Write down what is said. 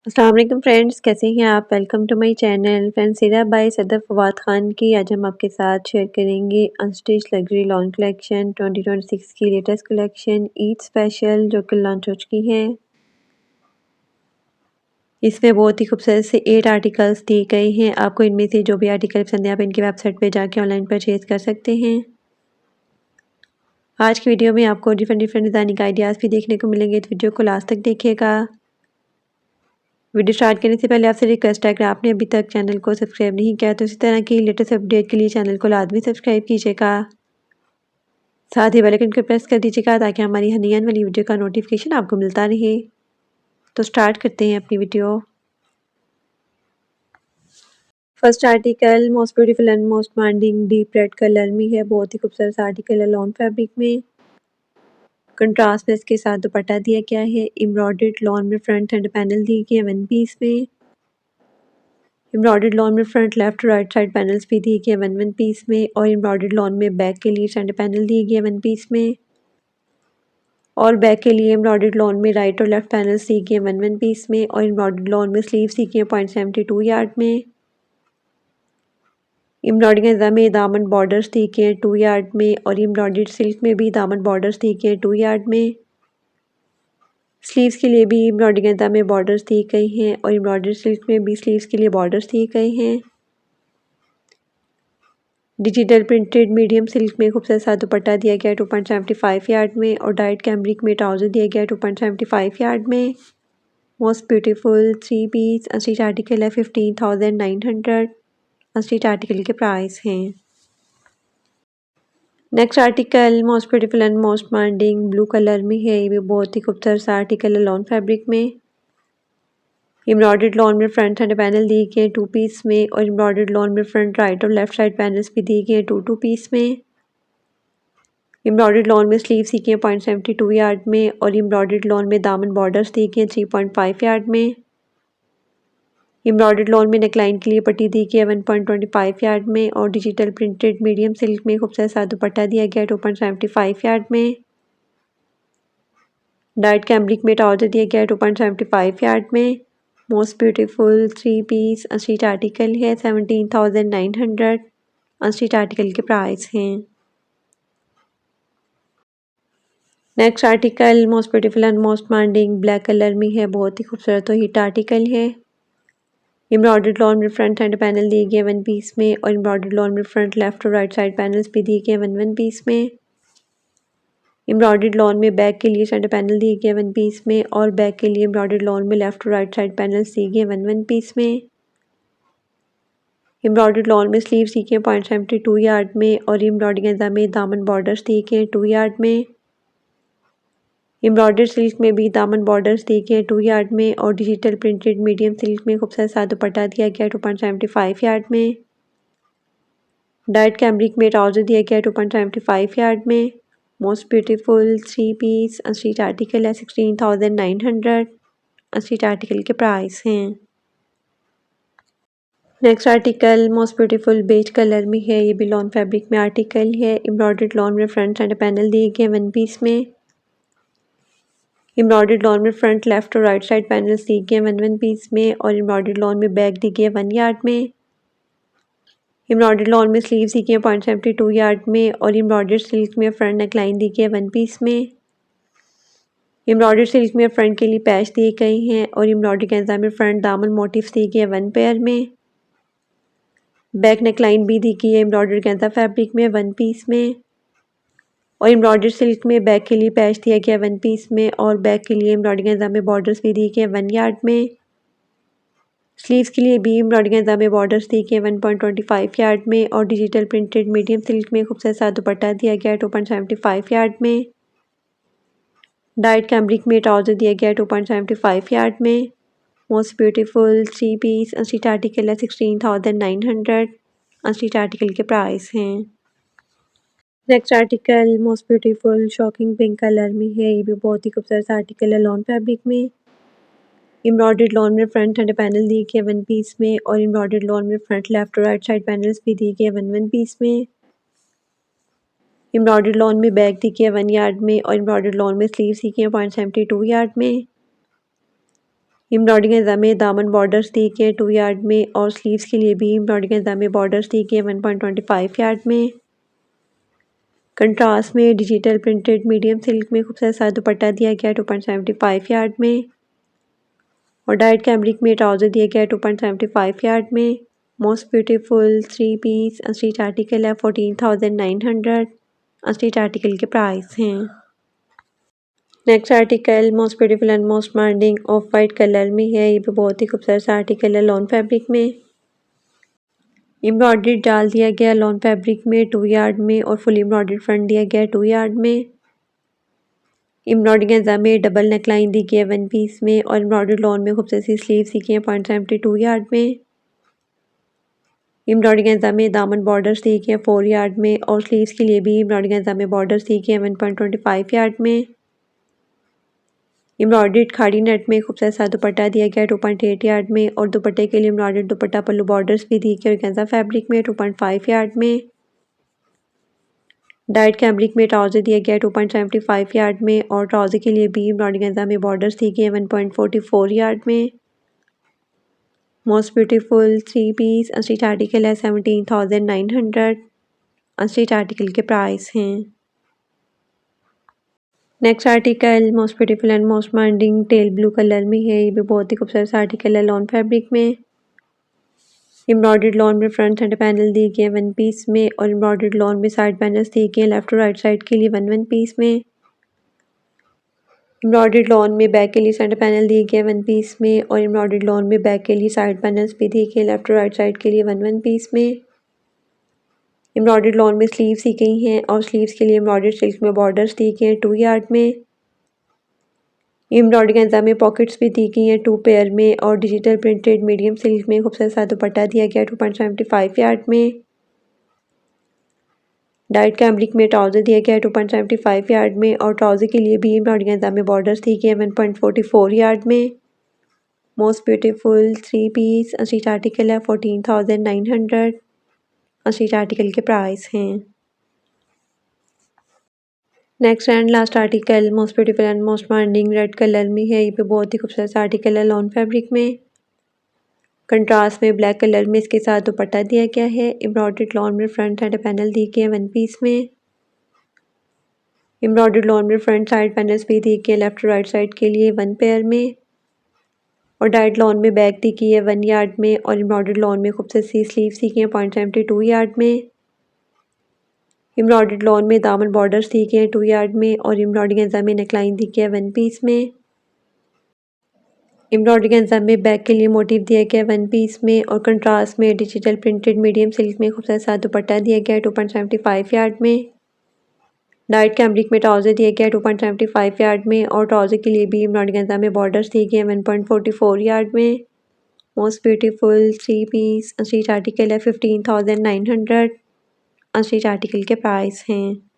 अस्सलाम वालेकुम फ्रेंड्स, कैसे हैं आप? Welcome to my channel. Friends, Siraa by Sadaf Fawad Khan की आज हम आपके साथ शेयर करेंगे अनस्टिच लग्जरी लॉन कलेक्शन 2026 की लेटेस्ट कलेक्शन ईद स्पेशल जो कि लॉन्च हो चुकी है। इसमें बहुत ही खूबसूरत से 8 आर्टिकल्स दिए गए हैं। आपको इनमें से जो भी आर्टिकल पसंद है आप इनकी वेबसाइट पे जाके ऑनलाइन परचेज कर सकते हैं। आज की वीडियो में आपको डिफरेंट डिज़ाइनिंग आइडियाज़ भी देखने को मिलेंगे, तो वीडियो को लास्ट तक देखिएगा। वीडियो स्टार्ट करने से पहले आपसे रिक्वेस्ट है, अगर आपने अभी तक चैनल को सब्सक्राइब नहीं किया तो इसी तरह की लेटेस्ट अपडेट के लिए चैनल को लाजमी सब्सक्राइब कीजिएगा। साथ ही बेल आइकन को प्रेस कर दीजिएगा ताकि हमारी हर नई आने वाली वीडियो का नोटिफिकेशन आपको मिलता रहे। तो स्टार्ट करते हैं अपनी video. First article most beautiful and most demanding deep red colour में है। बहुत ही खूबसूरत आर्टिकल है लॉन फैब्रिक में। कंट्रास्ट में इसके साथ दुपट्टा दिया गया है। एम्ब्रॉयडर्ड लॉन में फ्रंट एंड पैनल दिए गए वन पीस में। एम्ब्रॉयडर्ड लॉन में front left right side panels भी दिए गए वन पीस में, और एम्ब्रॉयडर्ड लॉन में बैक के लिए सेंटर पैनल दिए गए वन पीस में, और बैक के लिए एम्ब्रॉयडर्ड लॉन में राइट और लेफ्ट पैनल्स दिए गए वन पीस में, और एम्ब्रॉयडर्ड लॉन में स्लीव्स दिए गए 0.72 यार्ड में। एम्ब्रॉयडरी गज़ा में दामन बॉर्डर्स दिए गए 2 यार्ड में, और एम्ब्रॉयडर्ड सिल्क में भी दामन बॉर्डर्स दिए गए 2 यार्ड में। स्लीव्स के लिए भी एम्ब्रॉयडरी गज़ा में बॉर्डर्स दिए गए हैं, और एम्ब्रॉयडर्ड सिल्क में भी स्लीव्स के लिए बॉर्डर्स दिए गए हैं। डिजिटल प्रिंटेड मीडियम सिल्क में खूबसूरत सा दुपट्टा दिया गया 2.75 यार्ड में, और डाइट कैम्ब्रिक में ट्राउजर दिया गया 2.75 यार्ड में। Most beautiful 3 piece unstitch article है 15,900। अस्टीच आर्टिकल के प्राइस हैं। Next article most beautiful and most demanding blue colour में है। ये भी बहुत ही खूबसूरत सा आर्टिकल है लॉन फैब्रिक में। एम्ब्रॉयडर्ड लॉन में फ्रंट एंड पैनल दिए गए 2 पीस में, और एम्ब्रॉयडर्ड लॉन में फ्रंट राइट और लेफ्ट साइड पैनल्स भी दिए गए 2 पीस में। एम्ब्रॉयडर्ड लॉन में स्लीव सी के 0.72 यार्ड में, और एम्ब्रॉयडर्ड लॉन में दामन बॉर्डर्स दिए गए 3.5 यार्ड में। एम्ब्रॉयडर्ड लॉन में नेकलाइन के लिए पट्टी दी गई है 1.25 यार्ड में, और डिजिटल प्रिंटेड मीडियम सिल्क में खूबसूरत सा दुपट्टा दिया गया 2.75 यार्ड में। डाइट कैम्ब्रिक में ट्राउजर दिया गया 2.75 यार्ड में। Most beautiful 3 piece unstitch article है 17,900। अस्टीच आर्टिकल के प्राइस हैं। Next article most beautiful and most demanding black colour में है। बहुत ही खूबसूरत और हिट आर्टिकल है। एम्ब्रॉयडर्ड लॉन में फ्रंट हैंड पैनल दिए गए वन पीस में, और एम्ब्रॉयडर्ड लॉन में फ्रंट लेफ्ट और राइट साइड पैनल्स भी दिए गए वन पीस में। एम्ब्रॉयडर्ड लॉन में बैक के लिए सेंटर पैनल दिए गए वन पीस में, और बैक के लिए एम्ब्रॉयडर्ड लॉन में लेफ्ट और राइट साइड पैनल्स दिए गए वन पीस में। एम्ब्रॉयडर्ड लॉन में स्लीव दी गए 0.72 यार्ड में, और एम्ब्रॉयडरी गज़ा में दामन बॉर्डर्स दिए गए 2 यार्ड में। एम्ब्रॉयडर्ड सिल्क में भी दामन बॉर्डर्स दिए गए 2 यार्ड में, और डिजिटल प्रिंटेड मीडियम सिल्क में खूबसूरत सा दुपट्टा दिया गया 2.75 यार्ड में। डाइट कैम्ब्रिक में ट्राउजर दिया गया 2.75 यार्ड में। Most beautiful 3 piece unstitch article है 16,900। अस्टीच आर्टिकल के प्राइस हैं। Next article most beautiful beige colour में है। ये भी लॉन फैब्रिक में आर्टिकल है। एम्ब्रॉयडर्ड लॉन में फ्रंट एंड पैनल दिए गए वन पीस में। एम्ब्रॉयडर्ड लॉन में फ्रंट लेफ्ट और राइट साइड पैनल्स दिए गए वन पीस में, और एम्ब्रॉयडर्ड लॉन में बैक दी गई 1 यार्ड में। एम्ब्रॉयडर्ड लॉन में स्लीव दी गई 0.72 यार्ड में, और एम्ब्रॉयडर्ड सिल्क में फ्रंट नेकलाइन दी गई वन पीस में। एम्ब्रॉयडर्ड सिल्क में फ्रंट के लिए पैच दिए गए हैं, और एम्ब्रॉयडरी गज़ा में फ्रंट दामन मोटिव्स दिए गए 1 पेयर में। बैक नेकलाइन भी दी गई है एम्ब्रॉयडर्ड गज़ा फैब्रिक में वन पीस में, और एम्ब्रॉयडर्ड सिल्क में बैक के लिए पैच दिया गया वन पीस में, और बैक के लिए एम्ब्रॉयडरी गज़ा में बॉर्डर्स भी दिए गए 1 यार्ड में। स्लीव्स के लिए भी एम्ब्रॉयडरी गज़ा में बॉर्डर्स दिए गए 1.25 यार्ड में, और डिजिटल प्रिंटेड मीडियम सिल्क में खूबसूरत सा दुपट्टा दिया गया 2.75 यार्ड में। डाइट कैम्ब्रिक में ट्राउजर दिया गया 2.75 यार्ड में। Most beautiful 3 piece unstitch article है 16,900। अस्टीच आर्टिकल के प्राइस हैं। Next article most beautiful shocking pink colour में है। ये भी बहुत ही खूबसूरत आर्टिकल है लॉन फैब्रिक में। एम्ब्रॉयडर्ड लॉन में फ्रंट हैंड पैनल दिए गए वन पीस में, और एम्ब्रॉयडर्ड लॉन में फ्रंट लेफ्ट और राइट साइड पैनल्स भी दिए गए वन पीस में। एम्ब्रॉयडर्ड लॉन में बैक दी गई 1 यार्ड में, और एम्ब्रॉयडर्ड लॉन में स्लीव्स दी गई 0.72 यार्ड में। एम्ब्रॉयडरी के में दामन बॉर्डर्स दी गई है 2 यार्ड में और स्लीव्स के लिए भी एम्ब्रॉयडरी के में बॉर्डर्स दी गई है 1.25 यार्ड में। कंट्रास्ट में डिजिटल प्रिंटेड मीडियम सिल्क में खूबसूरत सा दुपट्टा दिया गया 2.75 यार्ड में और डाइट कैमरिक में ट्राउज़र दिया गया 2.75 यार्ड में। Most beautiful 3 piece unstitch article है 14,900। अनस्टिच आर्टिकल के प्राइस हैं। Next article most beautiful and most demanding of white colour में है। ये भी बहुत ही खूबसूरत सा आर्टिकल है लॉन फैब्रिक में। एम्ब्रॉयडरी डाल दिया गया लॉन फैब्रिक में 2 यार्ड में और फुल एम्ब्रॉयडरी फ्रंट दिया गया 2 यार्ड में। एम्ब्रॉयडरी के में डबल नेकलाइन दी गई है 1 पीस में और एम्ब्रॉयडरी लॉन में खूबसूरत सी स्लीव दी गई है 0.72 यार्ड में। एम्ब्रॉयडरी के में दामन बॉर्डर्स दी गई है 4 यार्ड में और स्लीव्स के लिए भी एम्ब्रॉयडरी के में बॉर्डर्स दी गई है 1.25 यार्ड में। एम्ब्रॉयडर्ड खाड़ी नेट में खूबसूरत सा दुपट्टा दिया गया 2.8 यार्ड में और दुपट्टे के लिए एम्ब्रॉयडर्ड दुपट्टा पल्लू बॉर्डर्स भी दी गई ऑर्गेन्जा फैब्रिक में 2.5 यार्ड में। डाइट कैमरिक में ट्राउज़र दिया गया 2.75 यार्ड में और ट्राउज़र के लिए भी एम्ब्रॉयडरी ऑर्गेन्जा में बॉर्डर्स दी गई 1.44 यार्ड में। Most beautiful 3 piece unstitch article है 17,900। अनस्टिच आर्टिकल के प्राइस हैं। Next article most beautiful and most demanding teal blue colour में है। ये भी बहुत ही खूबसूरत आर्टिकल है लॉन फैब्रिक में। एम्ब्रॉयडर्ड लॉन में फ्रंट सेंटर पैनल दिए गए 1 पीस में और एम्ब्रॉयडर्ड लॉन में साइड पैनल्स दिए गए लेफ्ट और राइट साइड के लिए 1 पीस में। एम्ब्रॉयडर्ड लॉन में बैक के लिए सेंटर पैनल दिए गए 1 पीस में और एम्ब्रॉयडर्ड लॉन में बैक के लिए साइड पैनल्स भी दिए गए लेफ्ट और राइट साइड के लिए 1 पीस में। एम्ब्रॉयडर्ड लॉन में स्लीव्स दी गई हैं और स्लीव्स के लिए एम्ब्रॉयडर्ड सिल्क में बॉर्डर्स दिए गए हैं 2 यार्ड में। एम्ब्रॉयडरी ऑर्गेन्जा में पॉकेट्स भी दी गई हैं 2 पेयर में और डिजिटल प्रिंटेड मीडियम सिल्क में खूबसूरत सा दुपट्टा दिया गया 2.75 यार्ड में। डाइट कैमरिक में ट्राउज़र दिया गया 2.75 यार्ड में और ट्राउज़र के लिए भी एम्ब्रॉयडरी ऑर्गेन्जा में बॉर्डर्स दी गई 1.44 यार्ड में। Most beautiful 3 piece unstitch article है 14,900। अनस्टिच आर्टिकल के प्राइस हैं। Next and last article most beautiful and most demanding red colour में है। ये भी बहुत ही खूबसूरत आर्टिकल है लॉन फैब्रिक में। कंट्रास्ट में ब्लैक कलर में इसके साथ दुपट्टा दिया गया है। एम्ब्रॉयडर्ड लॉन में फ्रंट साइड पैनल दिए गए 1 पीस में। एम्ब्रॉयडर्ड लॉन में फ्रंट साइड पैनल्स भी दिए गए लेफ्ट और राइट साइड के लिए 1 पेयर में और डाइट लॉन में बैक दी गई है 1 यार्ड में और एम्ब्रॉयडर्ड लॉन में खूबसूरत सी स्लीव्स दी गई हैं 0.72 यार्ड में। एम्ब्रॉयडर्ड लॉन में दामन बॉर्डर्स दी गए हैं 2 यार्ड में और एम्ब्रॉयडरी ऑर्गेन्जा में नेकलाइन दी गई है 1 पीस में। एम्ब्रॉयडरी ऑर्गेन्जा में बैक के लिए मोटिव दिया गया है 1 पीस में और कंट्रास्ट में डिजिटल प्रिंटेड मीडियम सिल्क में खूबसूरत सा दुपट्टा दिया गया है 2.75 यार्ड में। डाइट कैमरिक में ट्राउज़र दिया गया है 2.75 यार्ड में और ट्राउज़र के लिए भी एम्ब्रॉयडरी ऑर्गेन्जा में बॉर्डर्स दिए गए हैं 1.44 यार्ड में। Most beautiful 3 piece unstitch article है 15,900। अनस्टिच आर्टिकल के प्राइस हैं।